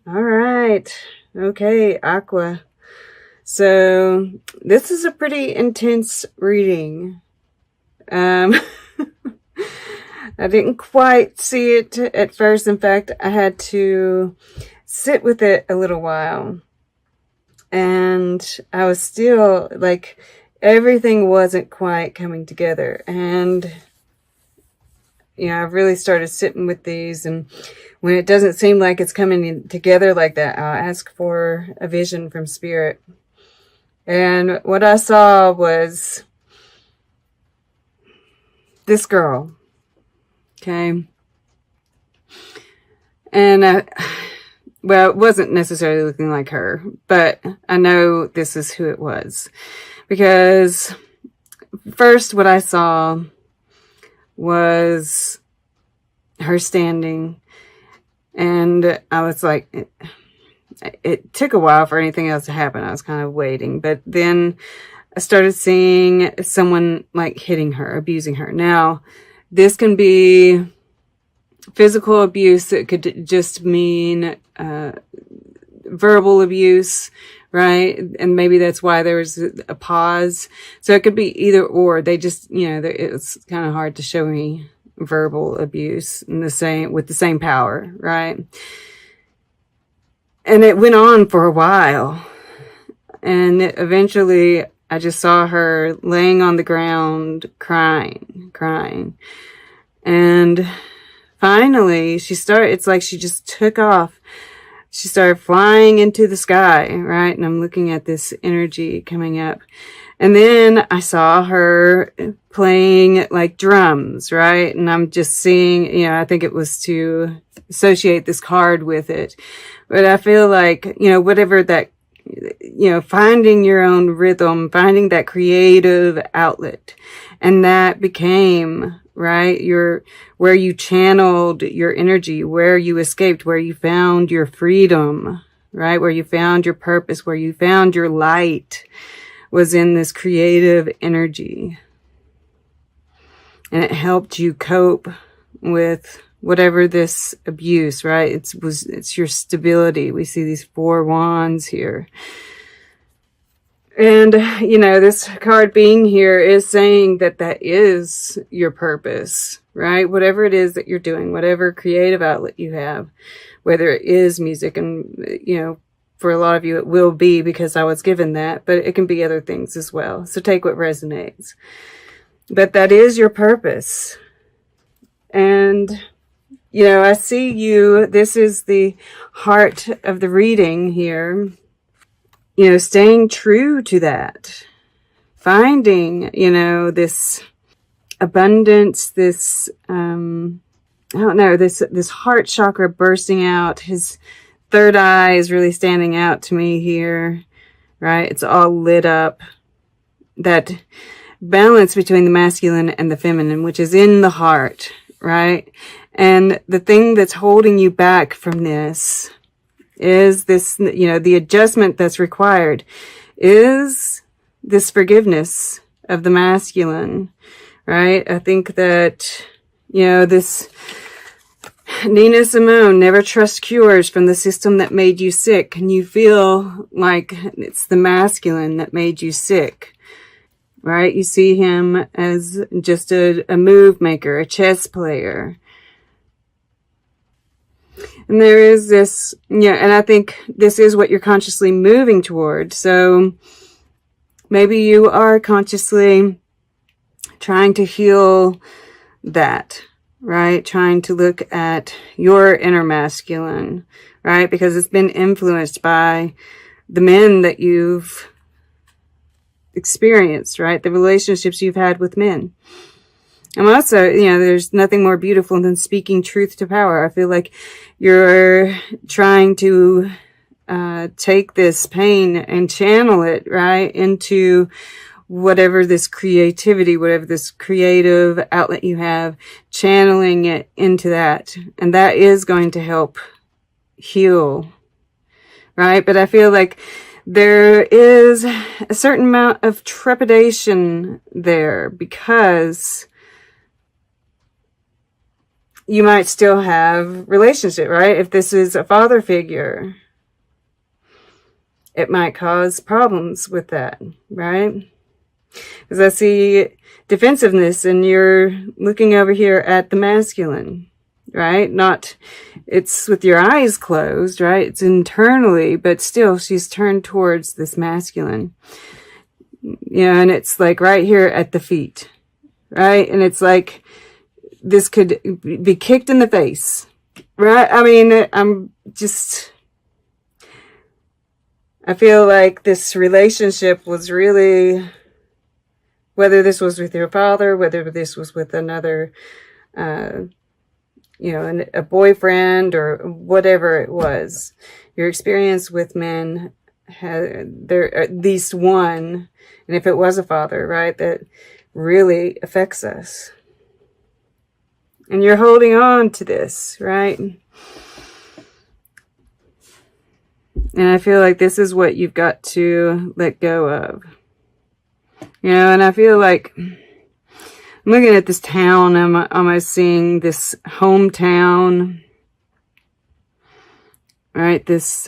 All right. Okay, Aqua. So this is a pretty intense reading. Um, I didn't quite see it at first. In fact, I had to sit with it a little while. And I was still like, everything wasn't quite coming together. And, I really started sitting with these. And when it doesn't seem like it's coming together like that, I'll ask for a vision from Spirit. And what I saw was this girl. Okay. And well, it wasn't necessarily looking like her, but I know this is who it was. Because first what I saw was her standing, and I was like, it took a while for anything else to happen. I was kind of waiting, but then I started seeing someone like hitting her, abusing her. Now, this can be physical abuse. It could just mean verbal abuse, right? And maybe that's why there was a pause. So it could be either or. They just, it's kind of hard to show me verbal abuse in with the same power, right? And it went on for a while. And eventually I just saw her laying on the ground, crying. And finally it's like she just took off. She started flying into the sky, right? And I'm looking at this energy coming up. And then I saw her playing like drums, right? And I'm just seeing, I think it was to associate this card with it. But I feel like, whatever that, finding your own rhythm, finding that creative outlet. And that became, right, where you channeled your energy, where you escaped, where you found your freedom, right? Where you found your purpose, where you found your light, was in this creative energy. And it helped you cope with whatever this abuse, right? It's your stability. We see these 4 wands here. And, this card being here is saying that is your purpose, right? Whatever it is that you're doing, whatever creative outlet you have, whether it is music, and, for a lot of you, it will be because I was given that, but it can be other things as well. So take what resonates. But that is your purpose. And, I see you, this is the heart of the reading here, staying true to that, finding, this abundance, this, this heart chakra bursting out. His third eye is really standing out to me here, right? It's all lit up. That balance between the masculine and the feminine, which is in the heart, right? And the thing that's holding you back from this is this, the adjustment that's required is this forgiveness of the masculine, right? I think that, this Nina Simone, never trust cures from the system that made you sick. And you feel like it's the masculine that made you sick, right? You see him as just a move maker, a chess player. And there is this, and I think this is what you're consciously moving toward. So maybe you are consciously trying to heal that, right? Trying to look at your inner masculine, right? Because it's been influenced by the men that you've experienced, right? The relationships you've had with men. And also, there's nothing more beautiful than speaking truth to power. I feel like you're trying to take this pain and channel it, right, into whatever this creativity, whatever this creative outlet you have, channeling it into that. And that is going to help heal, right? But I feel like there is a certain amount of trepidation there because you might still have relationship, right? If this is a father figure, it might cause problems with that, right? Because I see defensiveness, and you're looking over here at the masculine, right? Not, it's with your eyes closed, right? It's internally, but still she's turned towards this masculine. You know, and it's like right here at the feet, right? And it's like this could be kicked in the face, right? I mean, I feel like this relationship was really, whether this was with your father, whether this was with another, you know, a boyfriend or whatever it was, your experience with men had there at least one, and if it was a father, right, that really affects us. And you're holding on to this, right? And I feel like this is what you've got to let go of. You know, and I feel like I'm looking at this town, I'm almost seeing this hometown, right? This,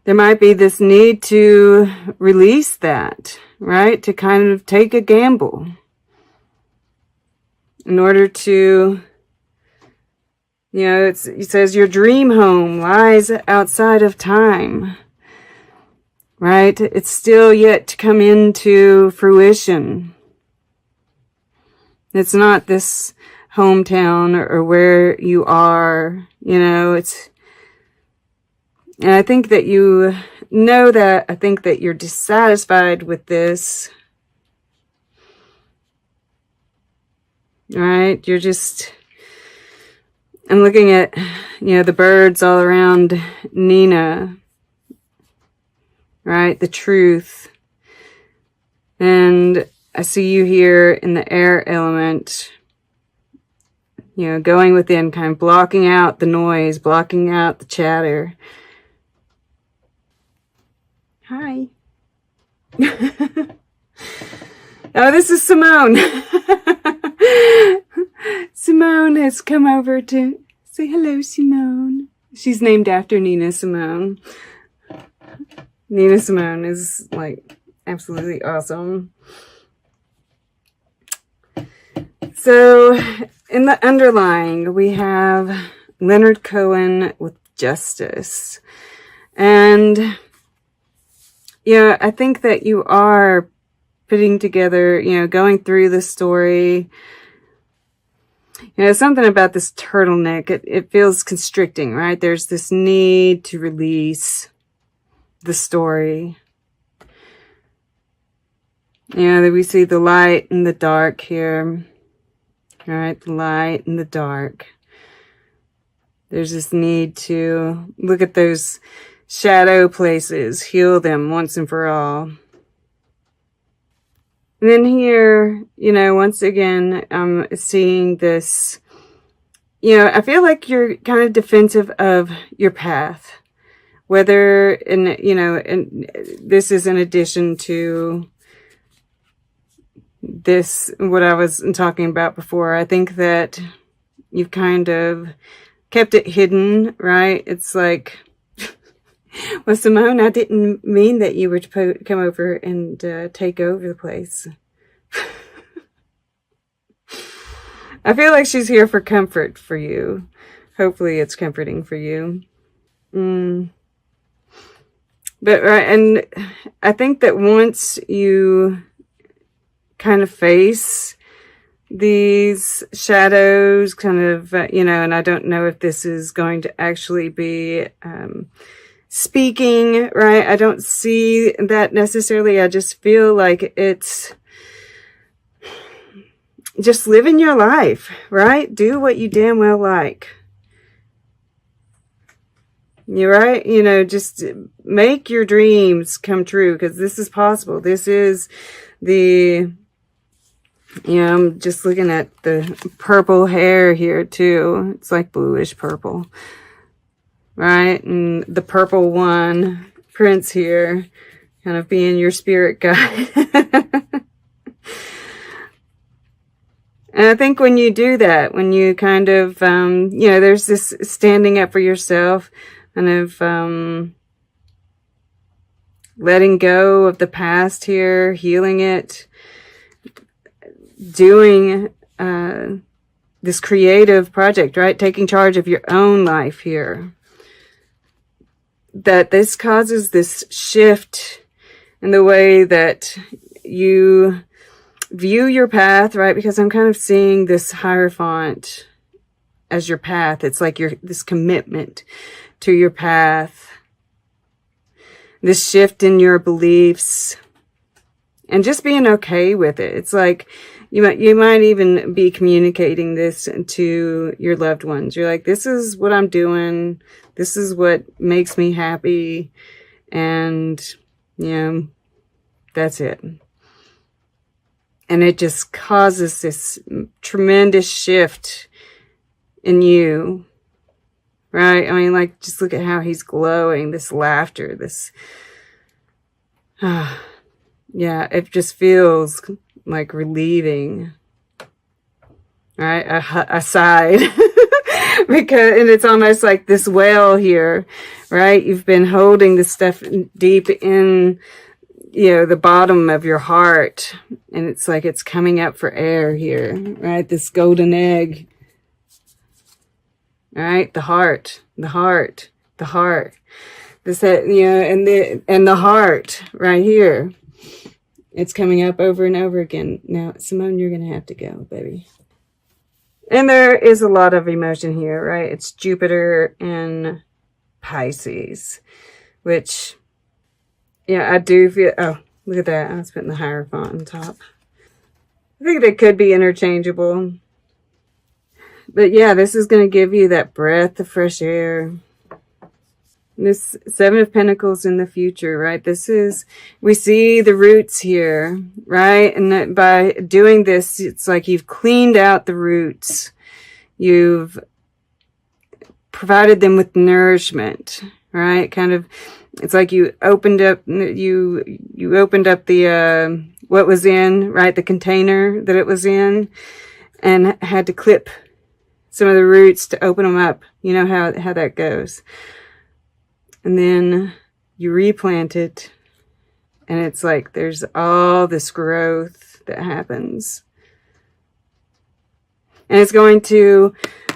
there might be this need to release that, right? To kind of take a gamble in order to, you know, it says your dream home lies outside of time, right? It's still yet to come into fruition. It's not this hometown or where you are, you know, and I think that you know that. I think that you're dissatisfied with this, right? You're just, I'm looking at, you know, the birds all around Nina, right? The truth. And I see you here in the air element, you know, going within, kind of blocking out the noise, blocking out the chatter. Hi. Oh, this is Simone. Simone has come over to say hello, Simone. She's named after Nina Simone. Nina Simone is like absolutely awesome. So in the underlying, we have Leonard Cohen with justice. And yeah, I think that you are putting together, you know, going through the story. You know, something about this turtleneck, it feels constricting, right? There's this need to release the story. You know, we see the light and the dark here. All right, the light and the dark. There's this need to look at those shadow places, heal them once and for all. And then here, you know, once again, I'm seeing this, you know, I feel like you're kind of defensive of your path. Whether, you know, and this is in addition to this, what I was talking about before. I think that you've kind of kept it hidden, right? It's like, well, Simone, I didn't mean that you were to come over and take over the place. I feel like she's here for comfort for you. Hopefully it's comforting for you. But, right, and I think that once you kind of face these shadows, kind of, you know, and I don't know if this is going to actually be speaking, right? I don't see that necessarily. I just feel like it's just living your life, right? Do what you damn well like. You're right. You know, just make your dreams come true, because this is possible. This is the, you know, I'm just looking at the purple hair here too. It's like bluish purple. Right? And the purple one, Prince here, kind of being your spirit guide. And I think when you do that, when you kind of, there's this standing up for yourself, kind of letting go of the past here, healing it, doing this creative project, right? Taking charge of your own life here. That this causes this shift in the way that you view your path, right? Because I'm kind of seeing this Hierophant as your path. It's like this commitment to your path, this shift in your beliefs, and just being okay with it. It's like you might even be communicating this to your loved ones. You're like, this is what I'm doing. This is what makes me happy. And, that's it. And it just causes this tremendous shift in you, right? I mean, like, just look at how he's glowing, this laughter, this, yeah, it just feels like relieving, right? A sigh. And it's almost like this well here, right? You've been holding this stuff deep in, the bottom of your heart, and it's like it's coming up for air here, right? This golden egg, right? The heart. This, and the heart right here. It's coming up over and over again. Now, Simone, you're going to have to go, baby. And there is a lot of emotion here, right? It's Jupiter in Pisces, which, I do feel, oh, look at that. I was putting the Hierophant on top. I think they could be interchangeable. But yeah, this is going to give you that breath of fresh air. This Seven of Pentacles in the future, right? We see the roots here, right? And that by doing this, it's like you've cleaned out the roots. You've provided them with nourishment, right? Kind of, it's like you opened up the, what was in, right? The container that it was in, and had to clip some of the roots to open them up. You know how that goes. And then you replant it, and it's like there's all this growth that happens. And it's going to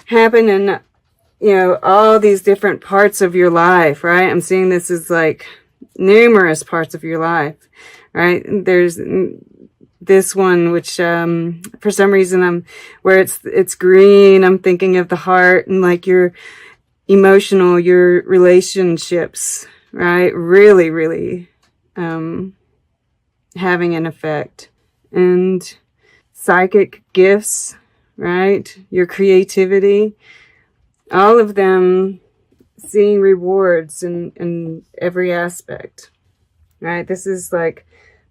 happen in, all these different parts of your life, right? I'm seeing this as like numerous parts of your life, right? There's this one, which for some reason where it's green, I'm thinking of the heart and like your emotional, your relationships, right? Really, really having an effect. And psychic gifts, right? Your creativity, all of them seeing rewards in every aspect, right? This is like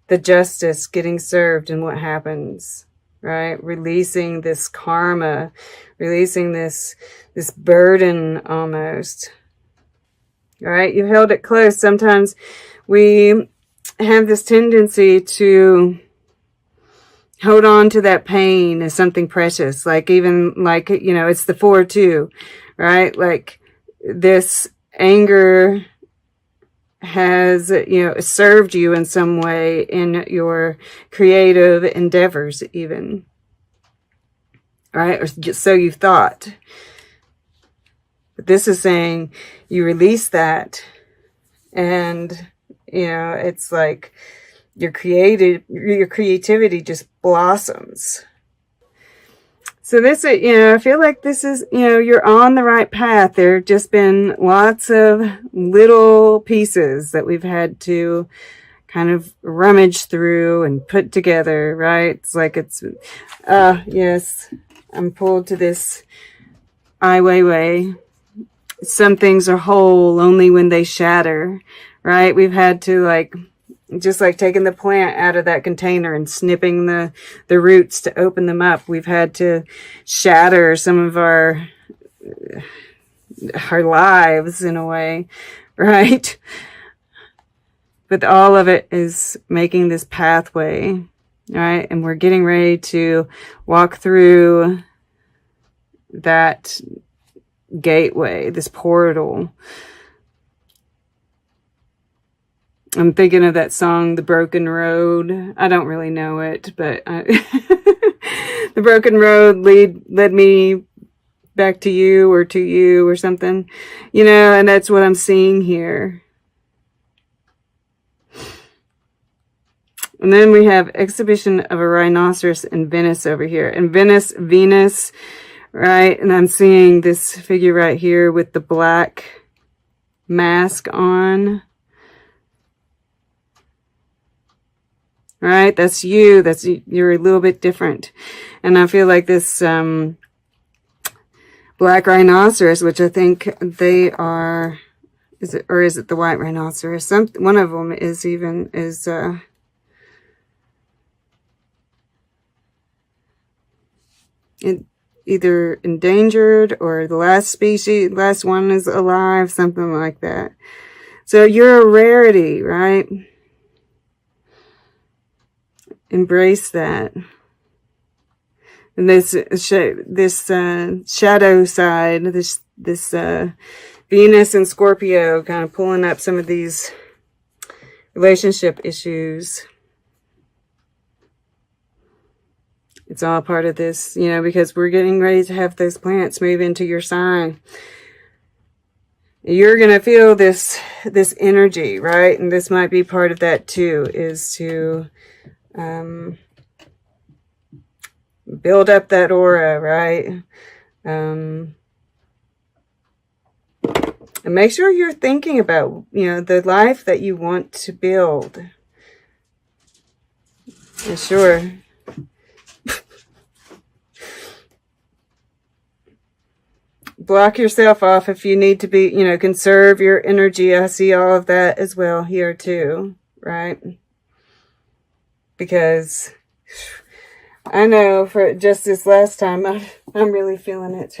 the justice getting served and what happens, right? Releasing this karma, releasing this burden almost, right? You've held it close. Sometimes we have this tendency to hold on to that pain as something precious, like even like, it's the 4-2, right? Like this anger has, served you in some way in your creative endeavors even, right? Or just so you thought. But this is saying you release that, and, it's like your creativity just blossoms. So this, I feel like this is, you're on the right path. There have just been lots of little pieces that we've had to kind of rummage through and put together, right? It's like yes, I'm pulled to this Ai Weiwei. Some things are whole only when they shatter, right? We've had to just like taking the plant out of that container and snipping the roots to open them up. We've had to shatter some of our lives in a way, right? But all of it is making this pathway All right. And we're getting ready to walk through that gateway, this portal. I'm thinking of that song, The Broken Road. I don't really know it, but the broken road led me back to you or something, you know, and that's what I'm seeing here. And then we have exhibition of a rhinoceros in Venice over here. And Venus, right? And I'm seeing this figure right here with the black mask on. Right? That's you. You're a little bit different. And I feel like this black rhinoceros, which I think they are, is it the white rhinoceros? One of them is either endangered or the last one is alive, something like that. So you're a rarity, right? Embrace that. And this shadow side, this Venus and Scorpio kind of pulling up some of these relationship issues. It's all part of this, you know, because we're getting ready to have those planets move into your sign. You're going to feel this energy, right? And this might be part of that too, is to build up that aura, right? And make sure you're thinking about, you know, the life that you want to build. And sure. Block yourself off if you need to be, you know, conserve your energy. I see all of that as well here too, right? Because I know for just this last time, I'm really feeling it.